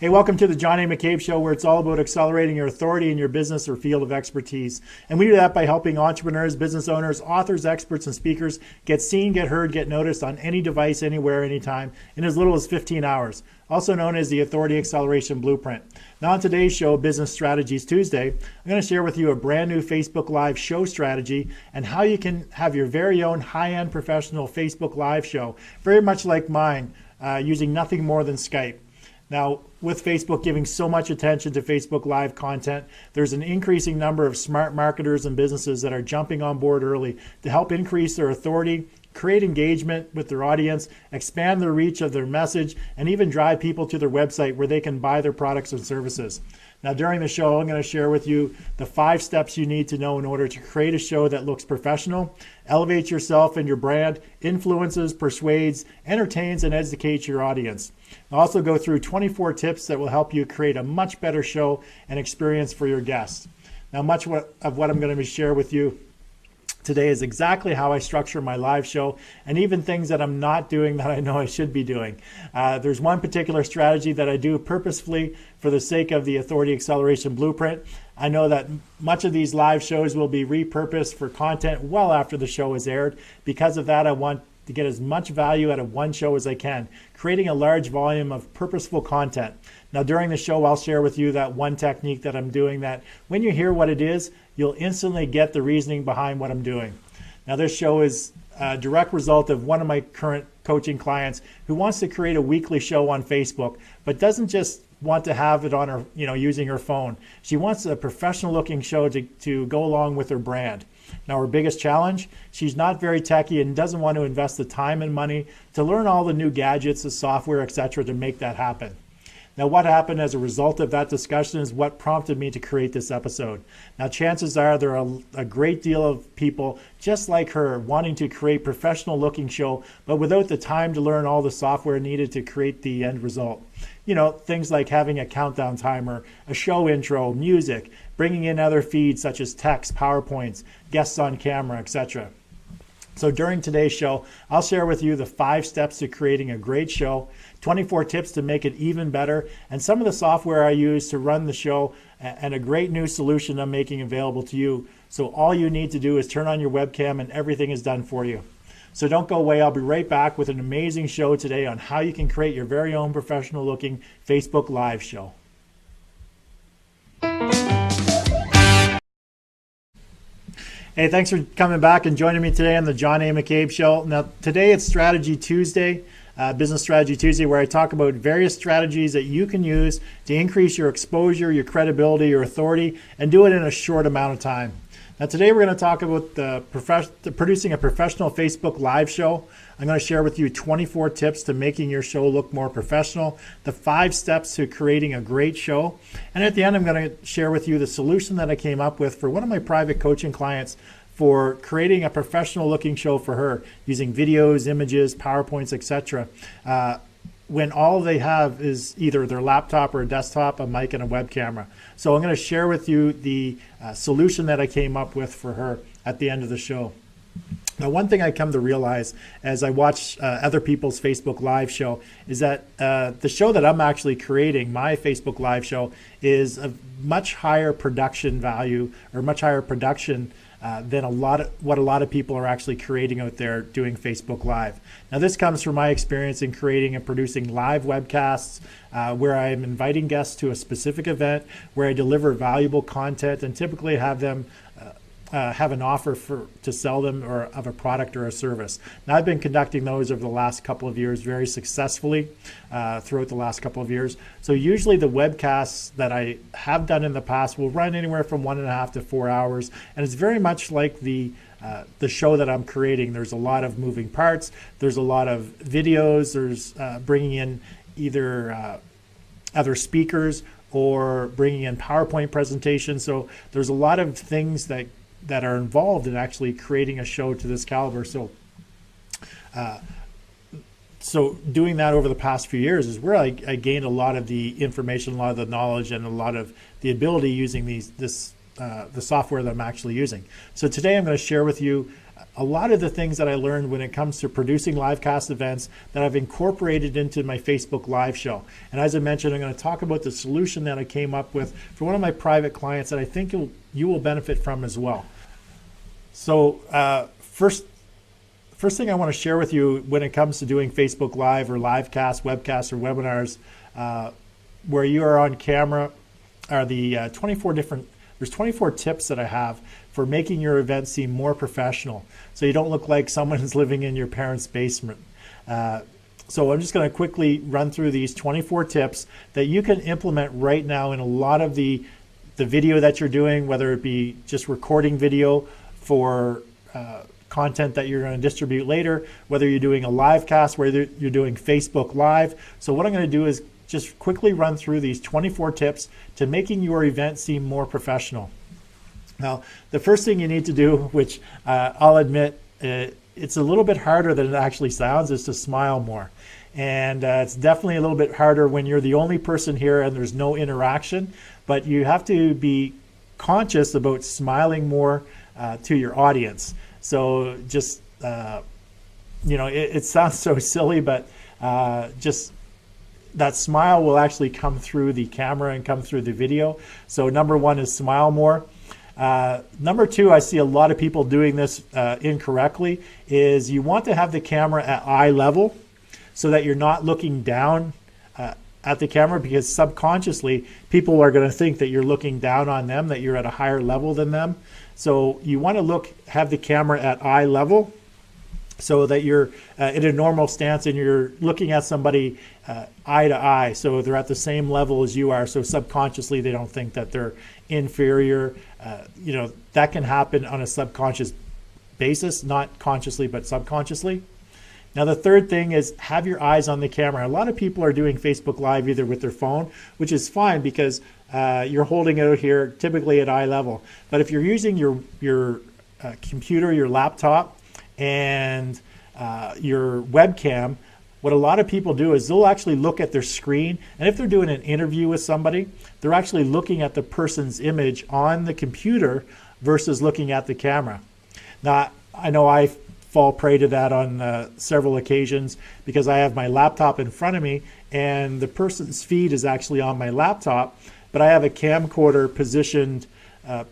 Hey, welcome to the John A. McCabe Show, where it's all about accelerating your authority in your business or field of expertise. And we do that by helping entrepreneurs, business owners, authors, experts, and speakers get seen, get heard, get noticed on any device, anywhere, anytime, in as little as 15 hours, also known as the Authority Acceleration Blueprint. Now on today's show, Business Strategies Tuesday, I'm going to share with you a brand new Facebook Live show strategy and how you can have your very own high-end professional Facebook Live show, very much like mine, using nothing more than Skype. Now, with Facebook giving so much attention to Facebook Live content, there's an increasing number of smart marketers and businesses that are jumping on board early to help increase their authority, create engagement with their audience, expand the reach of their message, and even drive people to their website where they can buy their products and services. Now, during the show, I'm going to share with you the 5 steps you need to know in order to create a show that looks professional, elevates yourself and your brand, influences, persuades, entertains, and educates your audience. I'll also go through 24 tips that will help you create a much better show and experience for your guests. Now, much of what I'm going to share with you today is exactly how I structure my live show, and even things that I'm not doing that I know I should be doing. There's one particular strategy that I do purposefully for the sake of the Authority Acceleration Blueprint. I know that much of these live shows will be repurposed for content well after the show is aired. Because of that, I want to get as much value out of one show as I can, creating a large volume of purposeful content. Now, during the show, I'll share with you that one technique that I'm doing that when you hear what it is, you'll instantly get the reasoning behind what I'm doing. Now, this show is a direct result of one of my current coaching clients who wants to create a weekly show on Facebook, but doesn't just want to have it on her, using her phone. She wants a professional looking show to go along with her brand. Now, her biggest challenge, she's not very techy and doesn't want to invest the time and money to learn all the new gadgets, the software, etc. to make that happen. Now, what happened as a result of that discussion is what prompted me to create this episode. Now, chances are there are a great deal of people just like her wanting to create professional looking show, but without the time to learn all the software needed to create the end result. Things like having a countdown timer, a show intro, music, bringing in other feeds such as text, PowerPoints, guests on camera, etc. So during today's show, I'll share with you the 5 steps to creating a great show, 24 tips to make it even better, and some of the software I use to run the show, and a great new solution I'm making available to you. So all you need to do is turn on your webcam and everything is done for you. So don't go away. I'll be right back with an amazing show today on how you can create your very own professional looking Facebook Live show. Hey, thanks for coming back and joining me today on the John A. McCabe Show. Now, today it's Strategy Tuesday, Business Strategy Tuesday, where I talk about various strategies that you can use to increase your exposure, your credibility, your authority, and do it in a short amount of time. Now, today we're going to talk about producing a professional Facebook Live show. I'm going to share with you 24 tips to making your show look more professional, the 5 steps to creating a great show, and at the end I'm going to share with you the solution that I came up with for one of my private coaching clients for creating a professional looking show for her using videos, images, PowerPoints, etc. When all they have is either their laptop or a desktop, a mic, and a web camera. So I'm going to share with you the solution that I came up with for her at the end of the show. Now, one thing I come to realize as I watch other people's Facebook Live show is that the show that I'm actually creating, my Facebook Live show, is a much higher production value or much higher production than what a lot of people are actually creating out there doing Facebook Live. Now, this comes from my experience in creating and producing live webcasts where I'm inviting guests to a specific event where I deliver valuable content and typically have them have an offer to sell them or of a product or a service. Now, I've been conducting those over the last couple of years very successfully throughout the last couple of years. So usually the webcasts that I have done in the past will run anywhere from 1.5 to 4 hours, and it's very much like the show that I'm creating. There's a lot of moving parts. There's a lot of videos. There's bringing in either other speakers or bringing in PowerPoint presentations. So there's a lot of things that are involved in actually creating a show to this caliber. So doing that over the past few years is where I gained a lot of the information, a lot of the knowledge, and a lot of the ability using the software that I'm actually using. So today I'm going to share with you a lot of the things that I learned when it comes to producing live cast events that I've incorporated into my Facebook Live show. And as I mentioned, I'm going to talk about the solution that I came up with for one of my private clients that I think you will benefit from as well. So first thing I want to share with you when it comes to doing Facebook Live or live cast, webcasts, or webinars where you are on camera are the there's 24 tips that I have for making your event seem more professional so you don't look like someone who's living in your parents' basement. So I'm just going to quickly run through these 24 tips that you can implement right now in a lot of the video that you're doing, whether it be just recording video for content that you're going to distribute later, whether you're doing a live cast, whether you're doing Facebook Live. So what I'm going to do is just quickly run through these 24 tips to making your event seem more professional. Now, the first thing you need to do, which I'll admit, it's a little bit harder than it actually sounds, is to smile more. And it's definitely a little bit harder when you're the only person here and there's no interaction, but you have to be conscious about smiling more to your audience. So just, it sounds so silly, but just that smile will actually come through the camera and come through the video. So number one is smile more. Number two, I see a lot of people doing this incorrectly, is you want to have the camera at eye level so that you're not looking down at the camera, because subconsciously people are going to think that you're looking down on them, that you're at a higher level than them. So you want to have the camera at eye level so that you're in a normal stance and you're looking at somebody eye to eye, so they're at the same level as you are, so subconsciously they don't think that they're inferior. That can happen on a subconscious basis, not consciously but subconsciously. Now the third thing is have your eyes on the camera. A lot of people are doing Facebook Live either with their phone, which is fine because you're holding it out here typically at eye level. But if you're using your computer, your laptop, and your webcam, what a lot of people do is they'll actually look at their screen, and if they're doing an interview with somebody, they're actually looking at the person's image on the computer versus looking at the camera. Now, I know I fall prey to that on several occasions because I have my laptop in front of me and the person's feed is actually on my laptop, but I have a camcorder positioned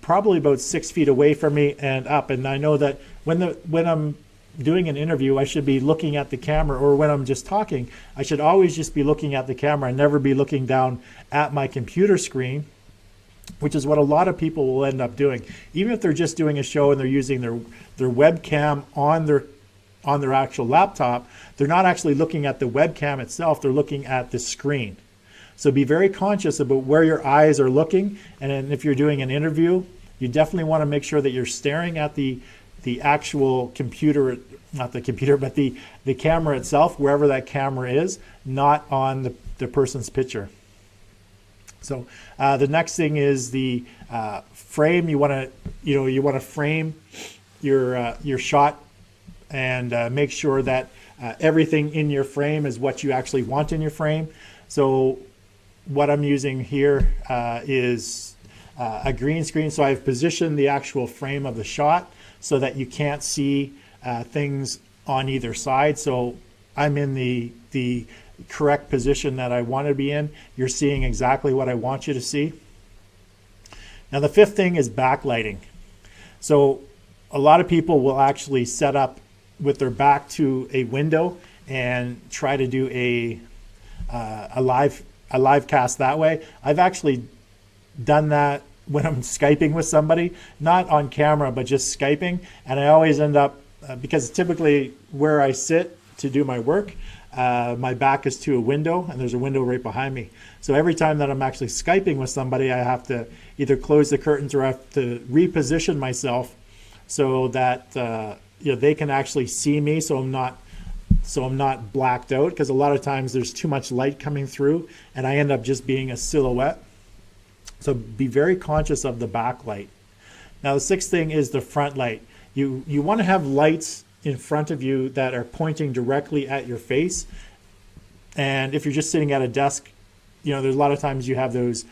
probably about 6 feet away from me and up. And I know that when I'm doing an interview, I should be looking at the camera, or when I'm just talking, I should always just be looking at the camera and never be looking down at my computer screen, which is what a lot of people will end up doing. Even if they're just doing a show and they're using their webcam on their actual laptop, they're not actually looking at the webcam itself, they're looking at the screen. So be very conscious about where your eyes are looking, and if you're doing an interview, you definitely want to make sure that you're staring at the actual computer, not the computer, but the camera itself, wherever that camera is, not on the person's picture. So the next thing is the frame. You want to frame your shot and make sure that everything in your frame is what you actually want in your frame. So what I'm using here is a green screen. So I've positioned the actual frame of the shot so that you can't see things on either side. So I'm in the correct position that I want to be in. You're seeing exactly what I want you to see. Now the fifth thing is backlighting. So a lot of people will actually set up with their back to a window and try to do a live cast that way. I've actually done that when I'm Skyping with somebody, not on camera, but just Skyping. And I always end up, because typically where I sit to do my work, my back is to a window and there's a window right behind me. So every time that I'm actually Skyping with somebody, I have to either close the curtains or I have to reposition myself so that they can actually see me, so I'm not blacked out, because a lot of times there's too much light coming through and I end up just being a silhouette. So be very conscious of the backlight. Now the sixth thing is the front light. You want to have lights in front of you that are pointing directly at your face. And if you're just sitting at a desk, there's a lot of times you have those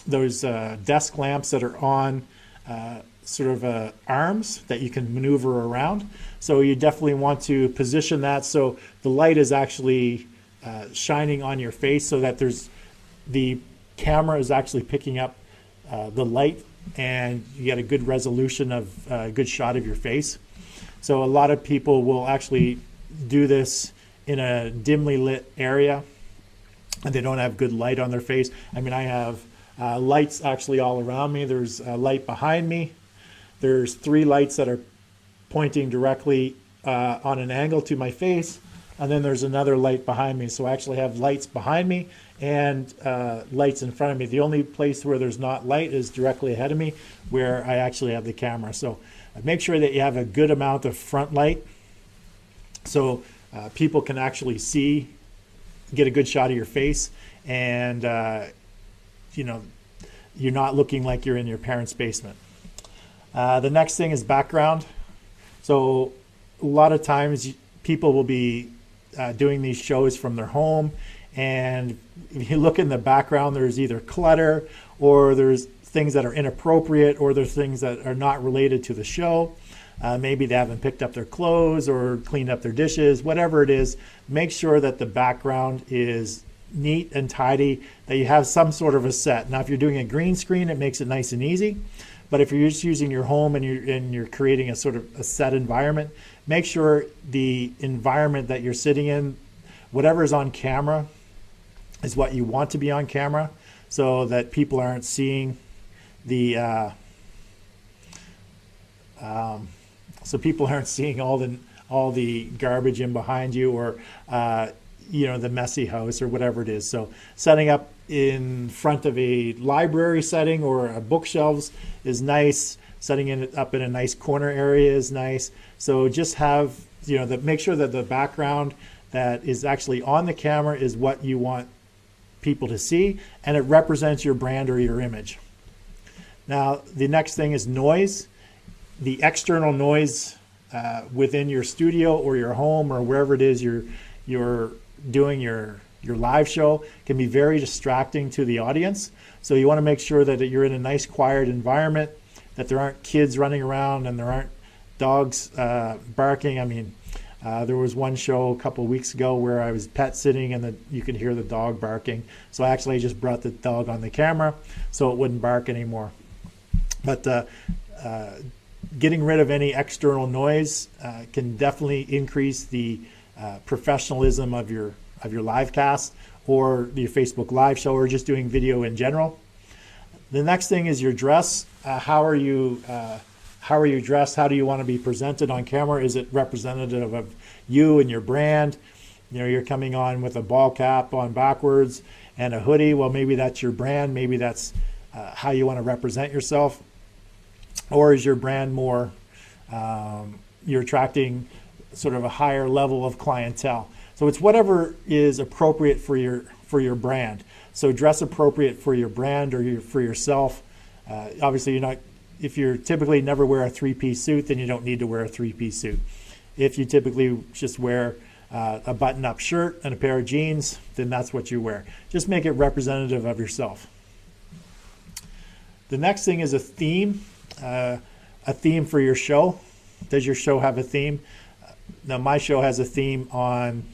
desk lamps that are on sort of arms that you can maneuver around. So you definitely want to position that so the light is actually shining on your face, so that the camera is actually picking up the light, and you get a good resolution of a good shot of your face. So a lot of people will actually do this in a dimly lit area and they don't have good light on their face. I mean, I have lights actually all around me. There's a light behind me. There's 3 lights that are pointing directly on an angle to my face. And then there's another light behind me. So I actually have lights behind me and lights in front of me. The only place where there's not light is directly ahead of me, where I actually have the camera. So make sure that you have a good amount of front light, so people can actually get a good shot of your face, and you know, you're not looking like you're in your parents' basement. The next thing is background. So a lot of times people will be doing these shows from their home, and if you look in the background, there's either clutter, or there's things that are inappropriate, or there's things that are not related to the show. Maybe they haven't picked up their clothes or cleaned up their dishes, whatever it is. Make sure that the background is neat and tidy, that you have some sort of a set. Now, if you're doing a green screen, it makes it nice and easy. But if you're just using your home and you're creating a sort of a set environment, make sure the environment that you're sitting in, whatever is on camera, is what you want to be on camera, so that people aren't seeing the all the garbage in behind you, or you know, the messy house or whatever it is. So setting up in front of a library setting or a bookshelves is nice. Setting it up in a nice corner area is nice. So just have, you know, make sure that the background that is actually on the camera is what you want people to see, and it represents your brand or your image. Now, the next thing is noise. The external noise within your studio or your home or wherever it is you're doing your live show can be very distracting to the audience. So you want to make sure that you're in a nice quiet environment, that there aren't kids running around and there aren't dogs barking. I mean, there was one show a couple of weeks ago where I was pet sitting and you could hear the dog barking. So actually I just brought the dog on the camera so it wouldn't bark anymore. But getting rid of any external noise can definitely increase the professionalism of your live cast or your Facebook live show, or just doing video in general. The next thing is your dress. How are you dressed? How do you want to be presented on camera? Is it representative of you and your brand? You know, you're coming on with a ball cap on backwards and a hoodie. Well, maybe that's your brand. Maybe that's how you want to represent yourself. Or is your brand more, you're attracting sort of a higher level of clientele? So it's whatever is appropriate for your brand. So dress appropriate for your brand or for yourself. Obviously, you're not, if you're typically never wear a 3-piece suit, then you don't need to wear a 3-piece suit. If you typically just wear a button-up shirt and a pair of jeans, then that's what you wear. Just make it representative of yourself. The next thing is a theme. A theme for your show. Does your show have a theme? Now, my show has a theme on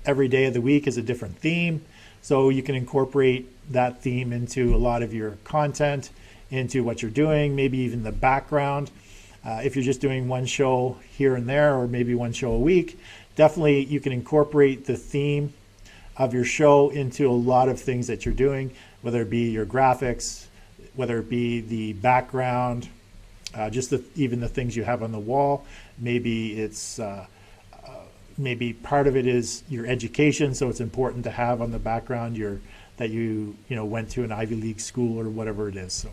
every day of the week is a different theme. So you can incorporate that theme into a lot of your content, into what you're doing, maybe even the background. If you're just doing one show here and there, or maybe one show a week, definitely you can incorporate the theme of your show into a lot of things that you're doing, whether it be your graphics, whether it be the background, just even the things you have on the wall. Maybe it's maybe part of it is your education, so it's important to have on the background that you went to an Ivy League school or whatever it is. So.